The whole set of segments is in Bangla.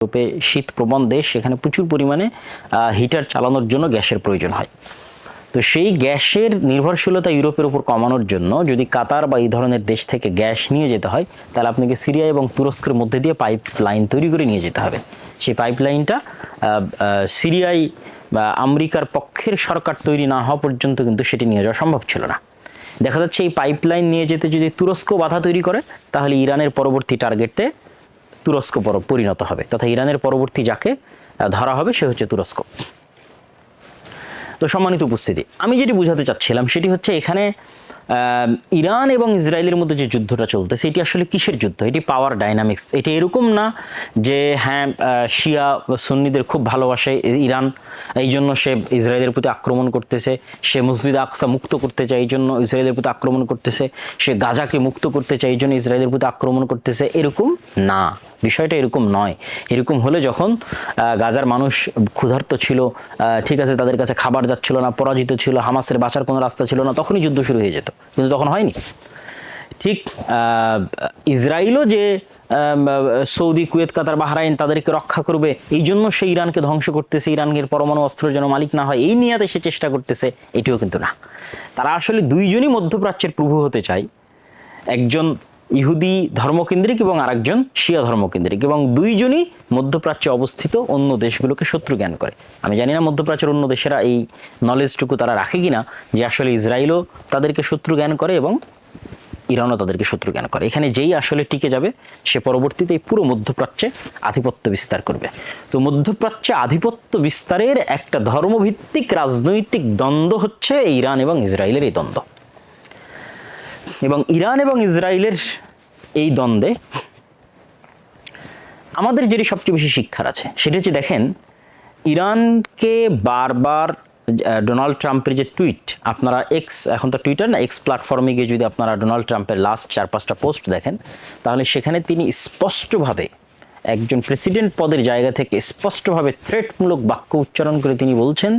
ইউরোপে শীত প্রবণ দেশ, সেখানে প্রচুর পরিমাণে হিটার চালানোর জন্য গ্যাসের প্রয়োজন হয়। তো সেই গ্যাসের নির্ভরশীলতা ইউরোপের উপর কমানোর জন্য যদি কাতার বা এই ধরনের দেশ থেকে গ্যাস নিয়ে যেতে হয়, তাহলে আপনাকে সিরিয়া এবং তুরস্কের মধ্যে দিয়ে পাইপ লাইন তৈরি করে নিয়ে যেতে হবে। সেই পাইপ লাইনটা সিরিয়ায় বা আমেরিকার পক্ষের সরকার তৈরি না হওয়া পর্যন্ত কিন্তু সেটি নিয়ে যাওয়া সম্ভব ছিল না। দেখা যাচ্ছে এই পাইপ লাইন নিয়ে যেতে যদি তুরস্ক বাধা তৈরি করে, তাহলে ইরানের পরবর্তী টার্গেটে তুরস্ক পরিণত হবে, তথা ইরানের পরবর্তী যাকে ধরা হবে সে হচ্ছে তুরস্ক। তো সম্মানিত উপস্থিতি, আমি যেটি বুঝাতে চাচ্ছিলাম সেটি হচ্ছে এখানে ইরান এবং ইসরায়েলের মধ্যে যে যুদ্ধটা চলতেছে এটি আসলে কিসের যুদ্ধ? এটি পাওয়ার ডাইনামিক্স। এটি এরকম না যে হ্যাঁ শিয়া সুন্নিদের খুব ভালোবাসে ইরান, এই জন্য সে ইসরায়েলের প্রতি আক্রমণ করতেছে, সে মসজিদ আকসা মুক্ত করতে চায় এই জন্য ইসরায়েলের প্রতি আক্রমণ করতেছে, সে গাজাকে মুক্ত করতে চায় এই জন্য ইসরায়েলের প্রতি আক্রমণ করতেছে, এরকম না। বিষয়টা এরকম নয়। এরকম হলে যখন গাজার মানুষ ক্ষুধার্ত ছিল, ঠিক আছে, তাদের কাছে খাবার যাচ্ছিল না, পরাজিত ছিল, হামাসের বাঁচার কোনো রাস্তা ছিল না, তখনই যুদ্ধ শুরু হয়ে যেত, কিন্তু তখন হয়নি। ঠিক ইসরায়েলও যে সৌদি, কুয়েত, কাতার, বাহরাইন তাদেরকে রক্ষা করবে এই জন্য সে ইরানকে ধ্বংস করতেছে, ইরানের পরমাণু অস্ত্রের যেন মালিক না হয় এই নিয়াতে সে চেষ্টা করতেছে, এটিও কিন্তু না। তারা আসলে দুইজনই মধ্যপ্রাচ্যের প্রভু হতে চায়, একজন ইহুদি ধর্মকেন্দ্রিক এবং আরেকজন শিয়া ধর্মকেন্দ্রিক, এবং দুইজনই মধ্যপ্রাচ্যে অবস্থিত অন্য দেশগুলোকে শত্রু জ্ঞান করে। আমি জানি না মধ্যপ্রাচ্যের অন্য দেশেরা এই নলেজটুকু তারা রাখে কিনা যে আসলে ইসরায়েলও তাদেরকে শত্রু জ্ঞান করে এবং ইরানও তাদেরকে শত্রু জ্ঞান করে। এখানে যেই আসলে টিকে যাবে সে পরবর্তীতে এই পুরো মধ্যপ্রাচ্যে আধিপত্য বিস্তার করবে। তো মধ্যপ্রাচ্যে আধিপত্য বিস্তারের একটা ধর্মভিত্তিক রাজনৈতিক দ্বন্দ্ব হচ্ছে ইরান এবং ইসরায়েলের এই দ্বন্দ্ব। এবং ইরান এবং ইসরায়েলের এই দ্বন্দ্বে আমাদের যেটি সবচেয়ে বেশি শিক্ষার আছে সেটা হচ্ছে, দেখেন, ইরানকে বারবার ডোনাল্ড ট্রাম্পের যে টুইট, আপনারা এক্স, এখন তো টুইটার না, এক্স প্ল্যাটফর্মে গিয়ে যদি আপনারা ডোনাল্ড ট্রাম্পের লাস্ট 4-5টা পোস্ট দেখেন, তাহলে সেখানে তিনি স্পষ্টভাবে একজন প্রেসিডেন্ট পদের জায়গা থেকে স্পষ্টভাবে থ্রেটমূলক বাক্য উচ্চারণ করে তিনি বলছেন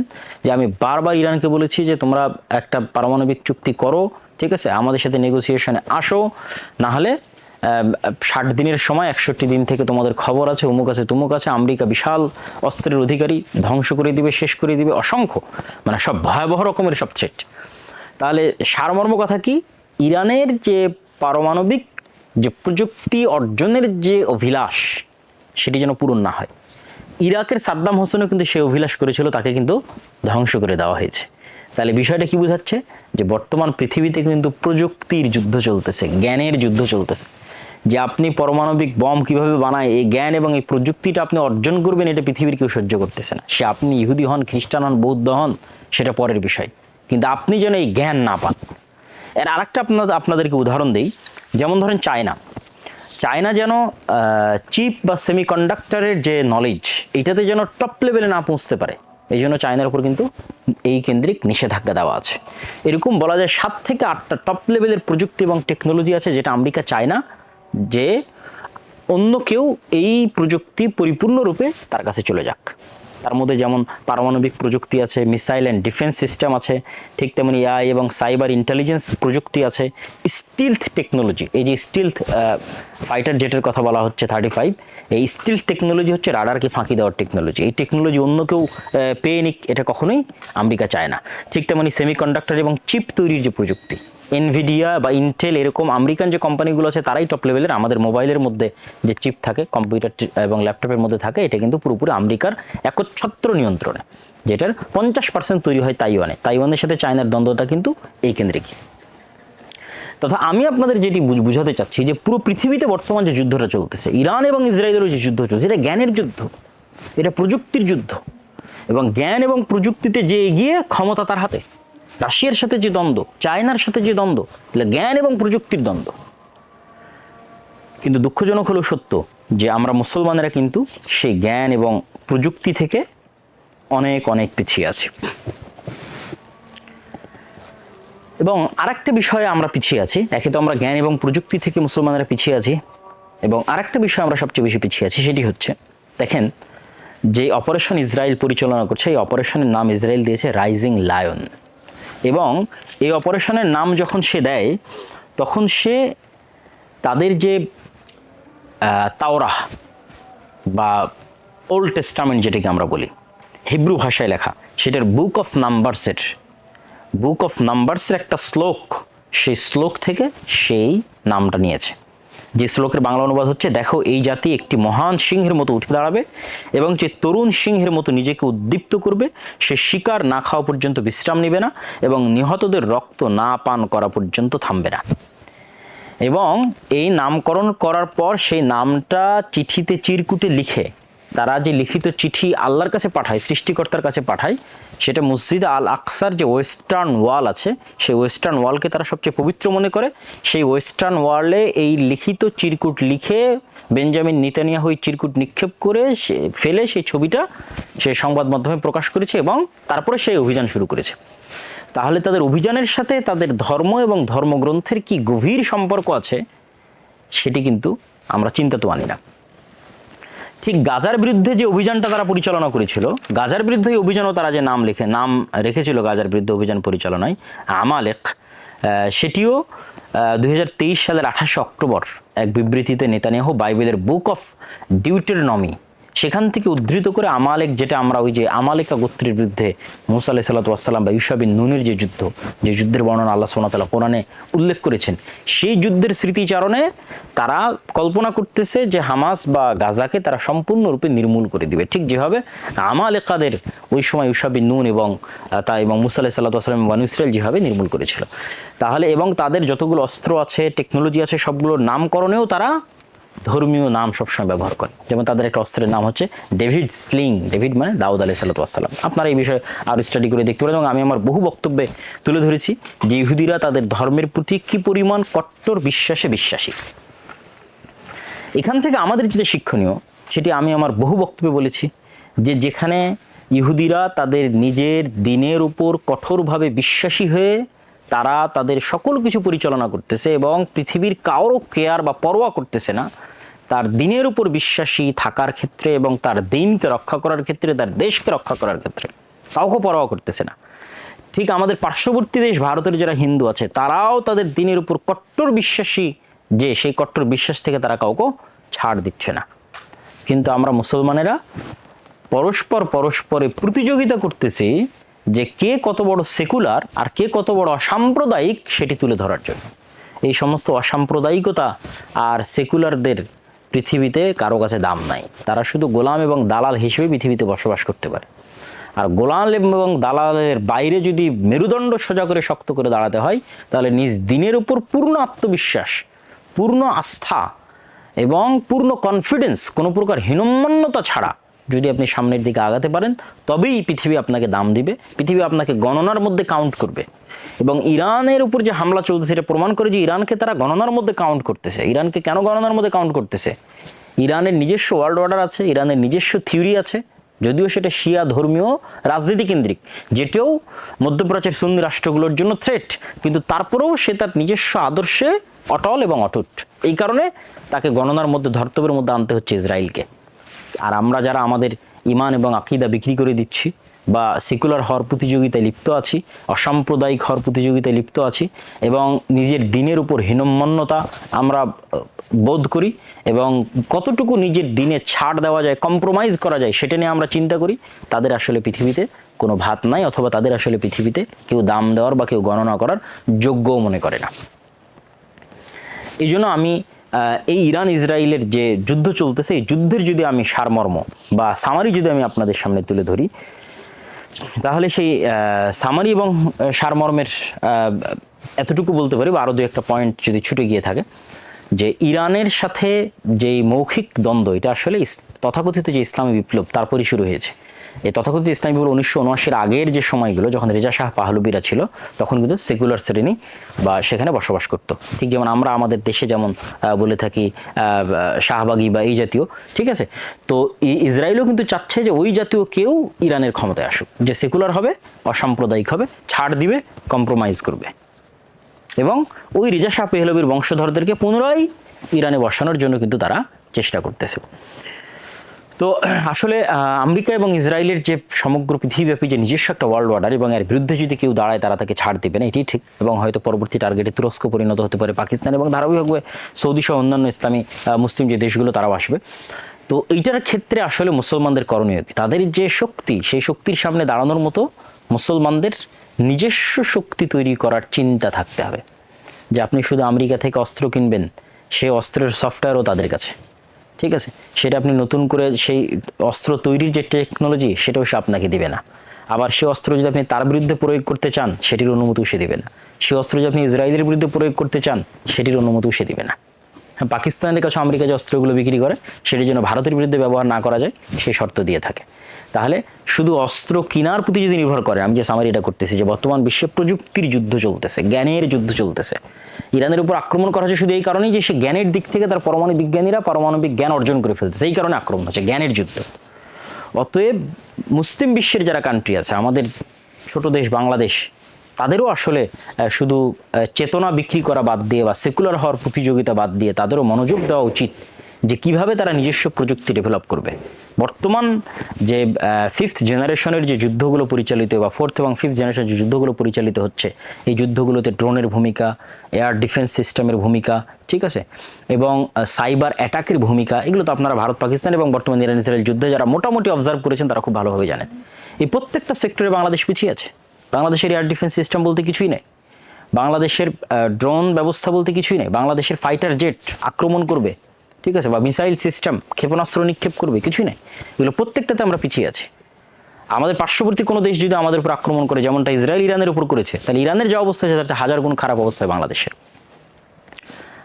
যে আমি বারবার ইরানকে বলেছি যে তোমরা একটা পারমাণবিক চুক্তি করো, ঠিক আছে, আমাদের সাথে নেগোসিয়েশনে আসো, না হলে 60 দিনের সময় 61 দিন থেকে তোমাদের খবর আছে, অমুক আছে তুমুক আছে, আমেরিকা বিশাল অস্ত্রের অধিকারী, ধ্বংস করে দিবে, শেষ করে দিবে, অসংখ্য, মানে সব ভয়াবহ রকমের সব থ্রেট। তাহলে সারমর্ম কথা কি, ইরানের যে পারমাণবিক যে প্রযুক্তি অর্জনের যে অভিলাষ সেটি যেন পূরণ না হয়। ইরাকের সাদ্দাম হোসেনও কিন্তু সে অভিলাষ করেছিল, তাকে কিন্তু ধ্বংস করে দেওয়া হয়েছে। তাহলে বিষয়টা কি বোঝাচ্ছে যে বর্তমান পৃথিবীতে কিন্তু প্রযুক্তির যুদ্ধ চলতেছে, জ্ঞানের যুদ্ধ চলতেছে। যে আপনি পারমাণবিক বম কিভাবে বানায় এই জ্ঞান এবং এই প্রযুক্তিটা আপনি অর্জন করবেন, এটা পৃথিবীর কেউ সহ্য করতেছে না। সে আপনি ইহুদি হন, খ্রিস্টান হন, বৌদ্ধ হন, সেটা পরের বিষয়, কিন্তু আপনি যেন এই জ্ঞান না পান। এর আরেকটা আপনাদেরকে উদাহরণ দেই, যেমন ধরেন চায়না যেন চিপ বা সেমিকন্ডাক্টরের যে নলেজ এটাতে যেন টপ লেভেলে না পৌঁছতে পারে, এই জন্য চায়নার উপর কিন্তু এই কেন্দ্রিক নিষেধাজ্ঞা দেওয়া আছে। এরকম বলা যায় 7 থেকে 8টা টপ লেভেলের প্রযুক্তি এবং টেকনোলজি আছে যেটা আমেরিকা চায় না যে অন্য কেউ এই প্রযুক্তি পরিপূর্ণরূপে তার কাছে চলে যাক। তার মধ্যে যেমন পারমাণবিক প্রযুক্তি আছে, মিসাইল অ্যান্ড ডিফেন্স সিস্টেম আছে, ঠিক তেমনি এআই এবং সাইবার ইন্টেলিজেন্স প্রযুক্তি আছে, স্টিলথ টেকনোলজি, এই যে স্টিলথ ফাইটার জেটের কথা বলা হচ্ছে 35, এই স্টিলথ টেকনোলজি হচ্ছে রাডারকে ফাঁকি দেওয়ার টেকনোলজি। এই টেকনোলজি অন্য কেউ পেয়ে নিক, এটা কখনোই আমেরিকা চায় না। ঠিক তেমনি সেমিকন্ডাক্টর এবং চিপ তৈরির যে প্রযুক্তি, এনভিডিয়া বা ইন্টেল, এরকম আমেরিকান যে কোম্পানিগুলো আছে তারাই টপ লেভেলের। আমাদের মোবাইলের মধ্যে যে চিপ থাকে, কম্পিউটার এবং ল্যাপটপের মধ্যে থাকে, এটা কিন্তু পুরোপুরি আমেরিকার একচ্ছত্র নিয়ন্ত্রণে, যেটার 50% তৈরি হয় তাইওয়ানের সাথে চায়নার দ্বন্দ্বটা কিন্তু এই কেন্দ্রিক। তথা আমি আপনাদের যেটি বুঝাতে চাচ্ছি যে পুরো পৃথিবীতে বর্তমান যে যুদ্ধটা চলতেছে, ইরান এবং ইসরায়েলের যে যুদ্ধ চলছে, এটা জ্ঞানের যুদ্ধ, এটা প্রযুক্তির যুদ্ধ, এবং জ্ঞান এবং প্রযুক্তিতে যে এগিয়ে ক্ষমতা তার হাতে। রাশিয়ার সাথে যে দ্বন্দ্ব, চায়নার সাথে যে দ্বন্দ্ব, জ্ঞান এবং প্রযুক্তির দ্বন্দ্ব। কিন্তু দুঃখজনক হলো সত্য যে আমরা মুসলমানেরা কিন্তু সেই জ্ঞান এবং প্রযুক্তি থেকে অনেক অনেক পিছিয়ে আছি। এবং আরেকটা বিষয়ে আমরা পিছিয়ে আছি, একে তো আমরা জ্ঞান এবং প্রযুক্তি থেকে মুসলমানেরা পিছিয়ে আছি, এবং আরেকটা বিষয় আমরা সবচেয়ে বেশি পিছিয়ে আছি, সেটি হচ্ছে, দেখেন, যে অপারেশন ইসরায়েল পরিচালনা করছে, এই অপারেশনের নাম ইসরায়েল দিয়েছে রাইজিং লায়ন। এবং এই অপারেশনের নাম যখন সে দেয় তখন সে তাদের যে তাওরাহ বা ওল্ড টেস্টামেন্ট যেটাকে আমরা বলি, হিব্রু ভাষায় লেখা, সেটার বুক অফ নাম্বারসের একটা শ্লোক, সেই শ্লোক থেকে সেই নামটা নিয়েছে। যে শ্লোকের বাংলা অনুবাদ হচ্ছে, দেখো এই জাতি একটি মহান সিংহের মতো উঠে দাঁড়াবে এবং যে তরুণ সিংহের মতো নিজেকে উদ্দীপ্ত করবে, সে শিকার না খাওয়া পর্যন্ত বিশ্রাম নেবে না এবং নিহতদের রক্ত না পান করা পর্যন্ত থামবে না। এবং এই নামকরণ করার পর সেই নামটা চিঠিতে চিরকুটে লিখে, তারা যে লিখিত চিঠি আল্লাহর কাছে পাঠায়, সৃষ্টিকর্তার কাছে পাঠায়, সেটা মসজিদ আল আকসার যে ওয়েস্টার্ন ওয়াল আছে, সেই ওয়েস্টার্ন ওয়ালকে তারা সবচেয়ে পবিত্র মনে করে। সেই ওয়েস্টার্ন ওয়ালে এই লিখিত চিরকুট লিখে বেঞ্জামিন নেতানিয়াহু চিরকুট নিক্ষেপ করে ফেলে সেই ছবিটা সে সংবাদ মাধ্যমে প্রকাশ করেছে এবং তারপরে সেই অভিযান শুরু করেছে। তাহলে তাদের অভিযানের সাথে তাদের ধর্ম এবং ধর্মগ্রন্থের কি গভীর সম্পর্ক আছে সেটি কিন্তু আমরা চিন্তাতে আনি না। ঠিক গাজার বিরুদ্ধে যে অভিযানটা তারা পরিচালনা করেছিল, গাজার বিরুদ্ধে এই অভিযানও তারা যে নাম রেখেছিল গাজার বিরুদ্ধে অভিযান পরিচালনায়, আমালেক, সেটিও 2023 সালের 28 অক্টোবর এক বিবৃতিতে নেতানিয়াহু বাইবেলের বুক অফ ডিউটেরনমি সেখান থেকে উদ্ধৃত করে আমালেক, যেটা আমরা ওই যে আমালেকা গোত্রের বিরুদ্ধে মুসা আলাইহিস সালাতু ওয়াস সালাম বা ইউশা বিন নুনের যে যুদ্ধের বর্ণনা আল্লাহ সুবহানাহু ওয়া তাআলা কোরআনে উল্লেখ করেছেন, সেই যুদ্ধের স্মৃতিচারণে তারা কল্পনা করতেছে যে হামাস বা গাজাকে তারা সম্পূর্ণরূপে নির্মূল করে দিবে, ঠিক যেভাবে আমালেকাদের ওই সময় ইউশা বিন নুন এবং মুসা আলাইহিস সালাতু ওয়াস সালাম এবং বনী ইসরাইল যেভাবে নির্মূল করেছিল। তাহলে এবং তাদের যতগুলো অস্ত্র আছে, টেকনোলজি আছে, সবগুলোর নামকরণেও তারা ধর্মীয় নাম সবসময় ব্যবহার করে। যেমন তাদের একটা অস্ত্রের নাম হচ্ছে ডেভিড স্লিং, ডেভিড মানে দাউদ আলাইহিস সালাতু ওয়াস সালাম। আপনারা এই বিষয়ে আরো স্টাডি করে দেখতে পারেন এবং আমি আমার বহু বক্তব্যে তুলে ধরেছি যে ইহুদিরা তাদের ধর্মের প্রতি কি পরিমাণ কট্টর বিশ্বাসী। এখান থেকে আমাদের যেটা শিক্ষণীয় সেটি আমি আমার বহু বক্তব্যে বলেছি যে যেখানে ইহুদিরা তাদের নিজের দ্বীনের উপর কঠোরভাবে বিশ্বাসী হয়ে তারা তাদের সকল কিছু পরিচালনা করতেছে এবং পৃথিবীর কারো কেয়ার বা পরোয়া করতেছে না, তার দ্বীনের উপর বিশ্বাসী থাকার ক্ষেত্রে এবং তার দ্বীনকে রক্ষা করার ক্ষেত্রে, তার দেশকে রক্ষা করার ক্ষেত্রে কাউকে পরোয়া করতেছে না। ঠিক আমাদের পার্শ্ববর্তী দেশ ভারতের যারা হিন্দু আছে তারাও তাদের দ্বীনের উপর কট্টর বিশ্বাসী, যে সেই কট্টর বিশ্বাস থেকে তারা কাউকে ছাড় দিচ্ছে না। কিন্তু আমরা মুসলমানেরা পরস্পরে প্রতিযোগিতা করতেছি যে কে কত বড় সেকুলার আর কে কত বড় অসাম্প্রদায়িক সেটি তুলে ধরার জন্য। এই সমস্ত অসাম্প্রদায়িকতা আর সেকুলারদের পৃথিবীতে কারো কাছে দাম নাই, তারা শুধু গোলাম এবং দালাল হিসেবে পৃথিবীতে বসবাস করতে পারে। আর গোলাম এবং দালালের বাইরে যদি মেরুদণ্ড সোজা করে শক্ত করে দাঁড়াতে হয় তাহলে নিজ দ্বীনের উপর পূর্ণ আত্মবিশ্বাস, পূর্ণ আস্থা এবং পূর্ণ কনফিডেন্স, কোনো প্রকার হীনম্মন্যতা ছাড়া যদি আপনি সামনের দিকে আগাতে পারেন তবেই পৃথিবী আপনাকে দাম দিবে, পৃথিবী আপনাকে গণনার মধ্যে কাউন্ট করবে। এবং ইরানের উপর যে হামলা চলতেছে এটা প্রমাণ করে যে ইরানকে তারা গণনার মধ্যে কাউন্ট করতেছে। ইরানকে কেন গণনার মধ্যে কাউন্ট করতেছে? ইরানের নিজস্ব ওয়ার্ল্ড অর্ডার আছে, ইরানের নিজস্ব থিওরি আছে, যদিও সেটা শিয়া ধর্মীয় রাজনীতি কেন্দ্রিক, যেটাও মধ্যপ্রাচ্যের সুন্নি রাষ্ট্রগুলোর জন্য থ্রেট, কিন্তু তারপরেও সে তার নিজস্ব আদর্শে অটল এবং অটুট। এই কারণে তাকে গণনার মধ্যে, ধর্তব্যের মধ্যে আনতে হচ্ছে ইসরায়েলকে। আর আমরা যারা আমাদের ঈমান এবং আকীদা বিক্রি করে দিচ্ছি বা সেকুলার হওয়ার প্রতিযোগিতায় লিপ্ত আছি, অসাম্প্রদায়িক হওয়ার প্রতিযোগিতায় লিপ্ত আছি এবং নিজের দ্বীনের উপর হীনম্মন্যতা আমরা বোধ করি এবং কতটুকু নিজের দ্বীনে ছাড় দেওয়া যায়, কম্প্রোমাইজ করা যায় সেটা নিয়ে আমরা চিন্তা করি, তাদের আসলে পৃথিবীতে কোনো ভাত নাই, অথবা তাদের আসলে পৃথিবীতে কেউ দাম দেওয়ার বা কেউ গণনা করার যোগ্যও মনে করে না। এই জন্য আমি এই ইরান ইসরায়েলের যে যুদ্ধ চলতেছে, এই যুদ্ধের যদি আমি সারমর্ম বা সামারি যদি আমি আপনাদের সামনে তুলে ধরি, তাহলে সেই সামারি এবং সারমর্মের এতটুকু বলতে পারি, বা আরও দু একটা পয়েন্ট যদি ছুটে গিয়ে থাকে, যে ইরানের সাথে যেই মৌখিক দ্বন্দ্ব, এটা আসলে তথাকথিত যে ইসলামী বিপ্লব তারপরই শুরু হয়েছে। এই তথাকথিত ইসলামী বিপ্লব 1979-এর আগের যে সময়গুলো, যখন রেজা শাহ পাহলবিরা ছিল, তখন কিন্তু সেকুলার শ্রেণী বা সেখানে বসবাস করত। ঠিক যেমন আমরা আমাদের দেশে যেমন বলে থাকি শাহবাগী বা এই জাতীয়, ঠিক আছে। তো ইসরায়েলও কিন্তু চাচ্ছে যে ওই জাতীয় কেউ ইরানের ক্ষমতায় আসুক, যে সেকুলার হবে, অসাম্প্রদায়িক হবে, ছাড় দিবে, কম্প্রোমাইজ করবে এবং ওই রেজা শাহ পাহলবির বংশধরদেরকে পুনরায় ইরানে বসানোর জন্য কিন্তু তারা চেষ্টা করতেছে। তো আসলে আমেরিকা এবং ইসরায়েলের যে সমগ্র পৃথিবীব্যাপী যে নিজস্ব একটা ওয়ার্ল্ড অর্ডার, এবং এর বিরুদ্ধে যদি কেউ দাঁড়ায় তারা তাকে ছাড় দেবে না, এটি ঠিক। এবং হয়তো পরবর্তী টার্গেটে তুরস্ক পরিণত হতে পারে, পাকিস্তান, এবং ধারাবাহিকভাবে সৌদি সহ অন্যান্য ইসলামী মুসলিম যে দেশগুলো তারাও আসবে। তো তো এইটার ক্ষেত্রে আসলে মুসলমানদের করণীয় কি? তাদের যে শক্তি, সেই শক্তির সামনে দাঁড়ানোর মতো মুসলমানদের নিজস্ব শক্তি তৈরি করার চিন্তা থাকতে হবে। যে আপনি শুধু আমেরিকা থেকে অস্ত্র কিনবেন, সেই অস্ত্রের সফটওয়্যারও তাদের কাছে, ঠিক আছে, সেটা আপনি নতুন করে সেই অস্ত্র তৈরির যে টেকনোলজি সেটাও সে আপনাকে দিবে না। আবার সেই অস্ত্র যদি আপনি তার বিরুদ্ধে প্রয়োগ করতে চান সেটির অনুমতিও সে দিবে না। সেই অস্ত্র যদি আপনি ইসরায়েলের বিরুদ্ধে প্রয়োগ করতে চান সেটির অনুমতিও সে দিবে না। হ্যাঁ, পাকিস্তানের কাছে আমেরিকা যে অস্ত্রগুলো বিক্রি করে সেটির জন্য ভারতের বিরুদ্ধে ব্যবহার না করা যায় সেই শর্ত দিয়ে থাকে। তাহলে শুধু অস্ত্র কেনার প্রতি যদি নির্ভর করে, আমি যে সামারি এটা করতেছি যে বর্তমান বিশ্বে প্রযুক্তির যুদ্ধ চলতেছে, জ্ঞানের যুদ্ধ চলতেছে। ইরানের উপর আক্রমণ করা হচ্ছে শুধু এই কারণেই যে সে জ্ঞানের দিক থেকে তার পরমাণু বিজ্ঞানীরা পারমাণবিক জ্ঞান অর্জন করে ফেলতেছে, এই কারণে আক্রমণ হচ্ছে, জ্ঞানের যুদ্ধ। অতএব মুসলিম বিশ্বের যারা কান্ট্রি আছে, আমাদের ছোট দেশ বাংলাদেশ, তাদেরও আসলে শুধু চেতনা বিক্রি করা বাদ দিয়ে বা সেকুলার হওয়ার প্রতিযোগিতা বাদ দিয়ে তাদেরও মনোযোগ দেওয়া উচিত যে কিভাবে তারা নিজস্ব প্রযুক্তি ডেভেলপ করবে। বর্তমান যে ফিফথ জেনারেশনের যে যুদ্ধগুলো পরিচালিত বা ফোর্থ এবং ফিফথ জেনারেশনের যে যুদ্ধগুলো পরিচালিত হচ্ছে, এই যুদ্ধগুলোতে ড্রোনের ভূমিকা, এয়ার ডিফেন্স সিস্টেমের ভূমিকা, ঠিক আছে, এবং সাইবার অ্যাটাকের ভূমিকা, এগুলো তো আপনারা ভারত পাকিস্তান এবং বর্তমান ইরান ইসরায়েল যুদ্ধে যারা মোটামুটি অবজার্ভ করেছেন তারা খুব ভালোভাবে জানেন। এই প্রত্যেকটা সেক্টরে বাংলাদেশ পিছিয়ে আছে। বাংলাদেশের এয়ার ডিফেন্স সিস্টেম বলতে কিছুই নেই, বাংলাদেশের ড্রোন ব্যবস্থা বলতে কিছুই নেই, বাংলাদেশের ফাইটার জেট আক্রমণ করবে, ঠিক আছে, বা মিসাইল সিস্টেম ক্ষেপণাস্ত্র নিক্ষেপ করবে, কিছুই নেই। এগুলো প্রত্যেকটাতে আমরা পিছিয়ে আছি। আমাদের পার্শ্ববর্তী কোনো দেশ যদি আমাদের উপর আক্রমণ করে, যেমনটা ইসরায়েল ইরানের উপর করেছে, তাহলে ইরানের যে অবস্থা আছে তার হাজার গুণ খারাপ অবস্থায় বাংলাদেশের।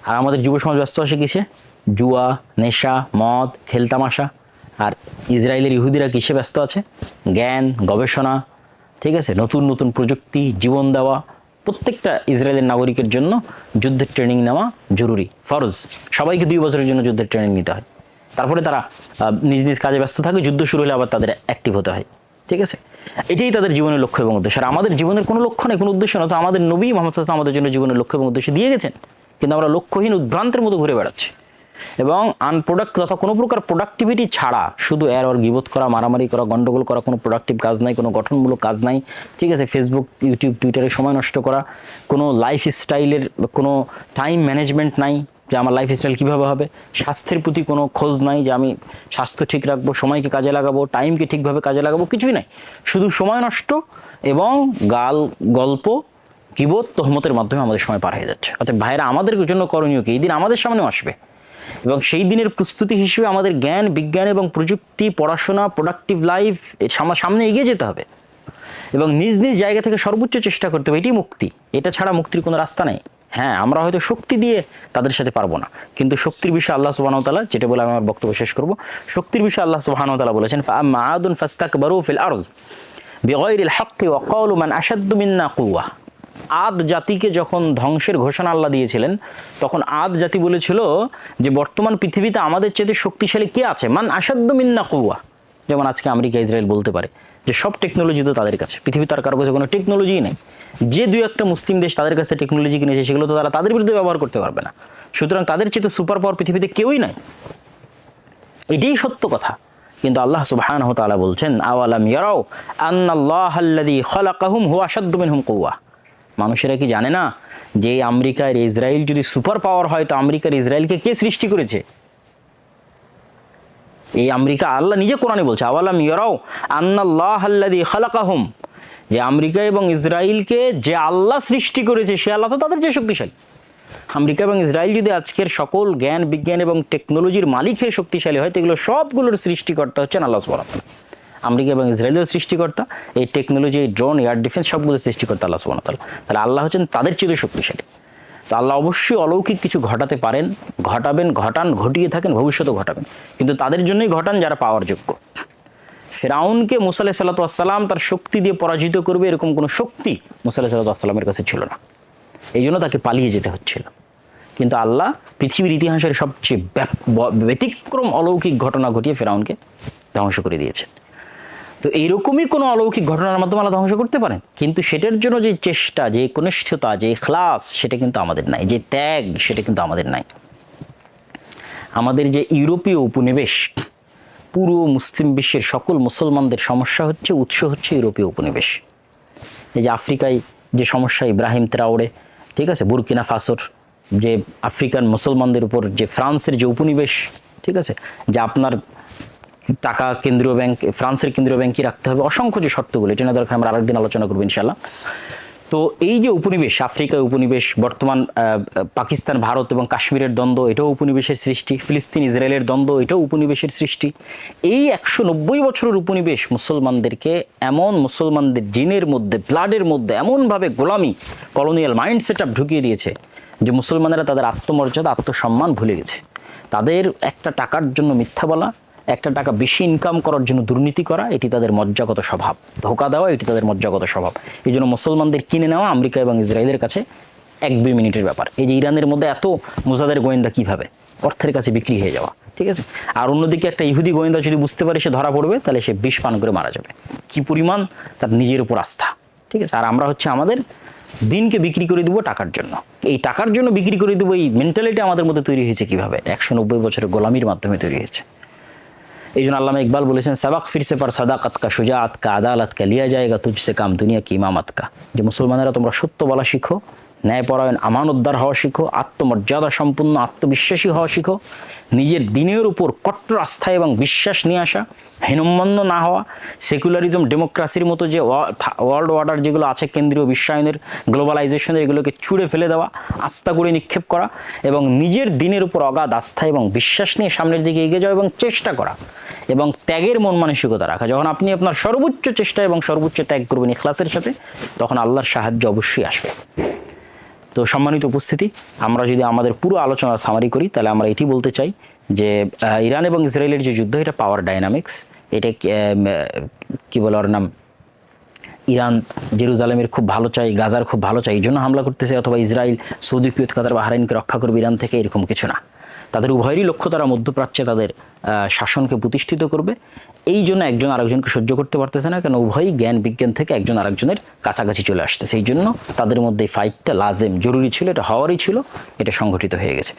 আর আমাদের যুব সমাজ ব্যস্ত আছে কিসে? জুয়া, নেশা, মদ, খেলতামাশা। আর ইসরায়েলের ইহুদিরা কিসে ব্যস্ত আছে? জ্ঞান, গবেষণা, ঠিক আছে, নতুন নতুন প্রযুক্তি, জীবন দেওয়া। প্রত্যেকটা ইসরায়েলের নাগরিকের জন্য যুদ্ধের ট্রেনিং নেওয়া জরুরি, ফরজ। সবাইকে 2 বছরের জন্য যুদ্ধের ট্রেনিং নিতে হয়, তারপরে তারা নিজ নিজ কাজে ব্যস্ত থাকে, যুদ্ধ শুরু হলে আবার তাদের অ্যাক্টিভ হতে হয়, ঠিক আছে। এটাই তাদের জীবনের লক্ষ্য এবং উদ্দেশ্য। আর আমাদের জীবনের কোনো লক্ষ্য নেই, কোনো উদ্দেশ্য না। তো আমাদের নবী মুহাম্মদ সাল্লাল্লাহু আলাইহি ওয়াসাল্লাম আমাদের জন্য জীবনের লক্ষ্য এবং উদ্দেশ্য দিয়ে গেছেন, কিন্তু আমরা লক্ষ্যহীন উদ্ভ্রান্তের মতো ঘুরে বেড়াচ্ছি এবং আনপ্রোডাক্ট তথা কোনো প্রকার প্রোডাক্টিভিটি ছাড়া শুধু এর গিবত করা, মারামারি করা, গন্ডগোল করা, কোনো প্রোডাক্টিভ কাজ নাই, কোনো গঠনমূলক কাজ নাই, ঠিক আছে। ফেসবুক, ইউটিউব, টুইটারে সময় নষ্ট করা, কোনো লাইফস্টাইলের কোনো টাইম ম্যানেজমেন্ট নাই যে আমার লাইফস্টাইল কীভাবে হবে, স্বাস্থ্যের প্রতি কোনো খোঁজ নাই যে আমি স্বাস্থ্য ঠিক রাখবো, সময়কে কাজে লাগাবো, টাইমকে ঠিকভাবে কাজে লাগাবো, কিছুই নাই। শুধু সময় নষ্ট এবং গল্প, গিবত, তহমতের মাধ্যমে আমাদের সময় পার হয়ে যাচ্ছে। অর্থাৎ ভাইরা, আমাদের জন্য করণীয় কি? এই দিন আমাদের সামনেও আসবে এবং সেই দিনের প্রস্তুতি হিসেবে আমাদের জ্ঞান, বিজ্ঞান এবং প্রযুক্তি, পড়াশোনা, প্রোডাক্টিভ লাইফ সামনে এগিয়ে যেতে হবে এবং নিজ নিজ জায়গা থেকে সর্বোচ্চ চেষ্টা করতে হবে। এটি মুক্তি, এটা ছাড়া মুক্তির কোনো রাস্তা নেই। হ্যাঁ, আমরা হয়তো শক্তি দিয়ে তাদের সাথে পারবো না, কিন্তু শক্তির বিষয়ে আল্লাহ সুবহানাহু ওয়া তাআলা, যেটা বলে আমি আমার বক্তব্য শেষ করব, শক্তির বিষয়ে আল্লাহ সুবহানাহু ওয়া তাআলা বলেছেন, ফাআম্মা আদুন ফাস্তাকবারু ফিল আরজ বিগাইরিল হাক্কি ওয়া ক্বালু মান আশাদ্দু মিন্না কুওয়া। আদ জাতিকে যখন ধ্বংসের ঘোষণা আল্লাহ দিয়েছিলেন, তখন আদ জাতি বলেছিল যে বর্তমান পৃথিবীতে আমাদের চেয়ে শক্তিশালী কে আছে? মান আশাদ্দু মিন্না কুওয়া। যেমন আজকে আমেরিকা, ইসরায়েল বলতে পারে যে সব টেকনোলজি তো তাদের কাছে, পৃথিবীতে আর কারো কাছে কোনো টেকনোলজিই নেই। যে 2-1টা মুসলিম দেশ তাদের কাছে টেকনোলজি কিনেছে, সেগুলো তো তারা তাদের বিরুদ্ধে ব্যবহার করতে পারবে না। সুতরাং তাদের চেয়ে সুপার পাওয়ার পৃথিবীতে কেউই নাই, এটাই সত্য কথা। কিন্তু আল্লাহ সুবহানাহু ওয়া তাআলা বলছেন, আওয়ালাম ইয়ারাউ আন্নাল্লাহাল্লাযী খালাকাহুম হুয়া আশাদ্দু মিনহুম কুওয়া। মানুষেরা কি জানে না যে আমেরিকার ইসরায়েল যদি সুপার পাওয়ার হয়, তো আমেরিকার ইসরায়েলকে কে সৃষ্টি করেছে? এই আমেরিকা, আল্লাহ নিজে কোরআনে বলছে, আওয়ালাম ইয়ারাউ আন্নাল্লাহাল্লাযী খালাকাহুম, যে আমেরিকা এবং ইসরায়েলকে যে আল্লাহ সৃষ্টি করেছে, সে আল্লাহ তো তাদের চেয়ে শক্তিশালী। আমেরিকা এবং ইসরায়েল যদি আজকের সকল জ্ঞান, বিজ্ঞান এবং টেকনোলজির মালিক হয়ে শক্তিশালী হয়, তো এগুলো সবগুলোর সৃষ্টিকর্তা হচ্ছেন আল্লাহ সুবহানাহু ওয়া তাআলা। আমেরিকা এবং ইসরায়েলের সৃষ্টিকর্তা, এই টেকনোলজি, এই ড্রোন, এয়ার ডিফেন্স সবগুলো সৃষ্টিকর্তা আল্লাহ সুবহানাহু ওয়া তাআলা। তাহলে আল্লাহ হচ্ছেন তাদের চেয়ে শক্তিশালী। তো আল্লাহ অবশ্যই অলৌকিক কিছু ঘটাতে পারেন, ঘটাবেন, ঘটান, ঘটিয়ে থাকেন, ভবিষ্যতেও ঘটাবেন, কিন্তু তাদের জন্যই ঘটান যারা পাওয়ার যোগ্য। ফিরআউনকে মুসা আলাইহিস সালাতু ওয়াস সালাম তার শক্তি দিয়ে পরাজিত করবে, এরকম কোনো শক্তি মুসা আলাইহিস সালাতু ওয়াস সালামের কাছে ছিল না, এই জন্য তাকে পালিয়ে যেতে হচ্ছিল। কিন্তু আল্লাহ পৃথিবীর ইতিহাসের সবচেয়ে ব্যতিক্রম অলৌকিক ঘটনা ঘটিয়ে ফিরআউনকে ধ্বংস করে দিয়েছেন। তো এইরকমই কোনো অলৌকিক ঘটনার মাধ্যমে আল্লাহ ধ্বংস করতে পারেন, কিন্তু সেটার জন্য যে চেষ্টা, যে কনিষ্ঠতা, যে ইখলাস, সেটা কিন্তু আমাদের নাই, যে ত্যাগ, সেটা কিন্তু আমাদের নাই। আমাদের যে ইউরোপীয় উপনিবেশ, পুরো মুসলিম বিশ্বের সকল মুসলমানদের সমস্যা হচ্ছে, উৎস হচ্ছে ইউরোপীয় উপনিবেশ। এই যে আফ্রিকায় যে সমস্যা, ইব্রাহিম ত্রাওরে, ঠিক আছে, বুরকিনা ফাসোর যে আফ্রিকান মুসলমানদের উপর যে ফ্রান্সের যে উপনিবেশ, ঠিক আছে, যে আপনার টাকা কেন্দ্রীয় ব্যাংক, ফ্রান্সের কেন্দ্রীয় ব্যাংকই রাখতে হবে, অসংখ্য যে শর্তগুলো, এটা না দরকার আমরা আরেকদিন আলোচনা করবো ইনশাল্লাহ। তো এই যে উপনিবেশ, আফ্রিকায় উপনিবেশ, বর্তমান পাকিস্তান ভারত এবং কাশ্মীরের দ্বন্দ্ব, এটাও উপনিবেশের সৃষ্টি, ফিলিস্তিন ইসরায়েলের দ্বন্দ্ব, এটাও উপনিবেশের সৃষ্টি। এই 190 বছরের উপনিবেশ মুসলমানদেরকে এমন, মুসলমানদের জিনের মধ্যে, ব্লাডের মধ্যে এমনভাবে গোলামি, কলোনিয়াল মাইন্ড সেট আপ ঢুকিয়ে দিয়েছে যে মুসলমানেরা তাদের আত্মমর্যাদা, আত্মসম্মান ভুলে গেছে। তাদের একটা টাকার জন্য মিথ্যা বলা, একটা টাকা বেশি ইনকাম করার জন্য দুর্নীতি করা, এটি তাদের মজ্জাগত স্বভাব। ধোঁকা দেওয়া, এটি তাদের মজ্জাগত স্বভাব। এই জন্য মুসলমানদের কিনে নেওয়া আমেরিকা এবং ইসরায়েলের কাছে 1-2 মিনিটের ব্যাপার। এই যে ইরানের মধ্যে এত মুজাদের গোয়েন্দা কিভাবে, অর্থের কাছে বিক্রি হয়ে যাওয়া, ঠিক আছে। আর অন্যদিকে একটা ইহুদি গোয়েন্দা যদি বুঝতে পারে সে ধরা পড়বে, তাহলে সে বিষ পান করে মারা যাবে। কি পরিমাণ তার নিজের উপর আস্থা, ঠিক আছে। আর আমরা হচ্ছে আমাদের দিনকে বিক্রি করে দেবো টাকার জন্য। এই টাকার জন্য বিক্রি করে দেবো, এই মেন্টালিটি আমাদের মধ্যে তৈরি হয়েছে কিভাবে? 190 বছরের গোলামির মাধ্যমে তৈরি হয়েছে। এই জন্য আল্লামা ইকবাল বলেছেন, সাবাক ফিরসে পার সাদাকাত কা, সুজাআত কা, আদালত কা, লিয়া জায়েগা তুঝসে কাম দুনিয়া কি ইমামত কা। যে মুসলমানেরা তোমরা সত্য বলা শিখো, ন্যায়পরায়ণ, আমানতদার হওয়া শিখো, আত্মমর্যাদা সম্পন্ন, আত্মবিশ্বাসী হওয়া শিখো, নিজের দিনের উপর কট্টর আস্থা এবং বিশ্বাস নিয়ে আসা, হীনম্মন্য না হওয়া, সেকুলারিজম, ডেমোক্রেসির মতো যে ওয়ার্ল্ড অর্ডার যেগুলো আছে, কেন্দ্রীয় বিশ্বায়নের, গ্লোবালাইজেশনের, এগুলোকে ছুঁড়ে ফেলে দেওয়া, আস্থা করে নিক্ষেপ করা এবং নিজের দিনের উপর অগাধ আস্থা এবং বিশ্বাস নিয়ে সামনের দিকে এগিয়ে যাওয়া এবং চেষ্টা করা এবং ত্যাগের মন মানসিকতা রাখা। যখন আপনি আপনার সর্বোচ্চ চেষ্টা এবং সর্বোচ্চ ত্যাগ করবেন ইখলাসের সাথে, তখন আল্লাহর সাহায্য অবশ্যই আসবে। তো সম্মানিত উপস্থিতি, আমরা যদি আমাদের পুরো আলোচনা সামারি করি, তাহলে আমরা এটি বলতে চাই যে ইরান এবং ইসরায়েলের যে যুদ্ধ, এটা পাওয়ার ডাইনামিক্স। এটা কি বলে ওর নাম, ইরান জেরুজালেমের খুব ভালো চাই, গাজার খুব ভালো চাই, এই জন্য হামলা করতেছে, অথবা ইসরায়েল সৌদি, কুয়েত, কাতার, বাহরাইনকে রক্ষা করবে ইরান থেকে, এরকম কিছু না। তাদের উভয়েরই লক্ষ্য তারা মধ্যপ্রাচ্যে তাদের শাসনকে প্রতিষ্ঠিত করবে। এই জন্য একজন আরেকজনকে সহ্য করতে পারতেছে না, কেন উভয়ই জ্ঞান বিজ্ঞান থেকে একজন আরেকজনের কাছাকাছি চলে আসছে। সেই জন্য তাদের মধ্যে ফাইটটা লাজেম, জরুরি ছিল, এটা হওয়ারই ছিল, এটা সংঘটিত হয়ে গেছে।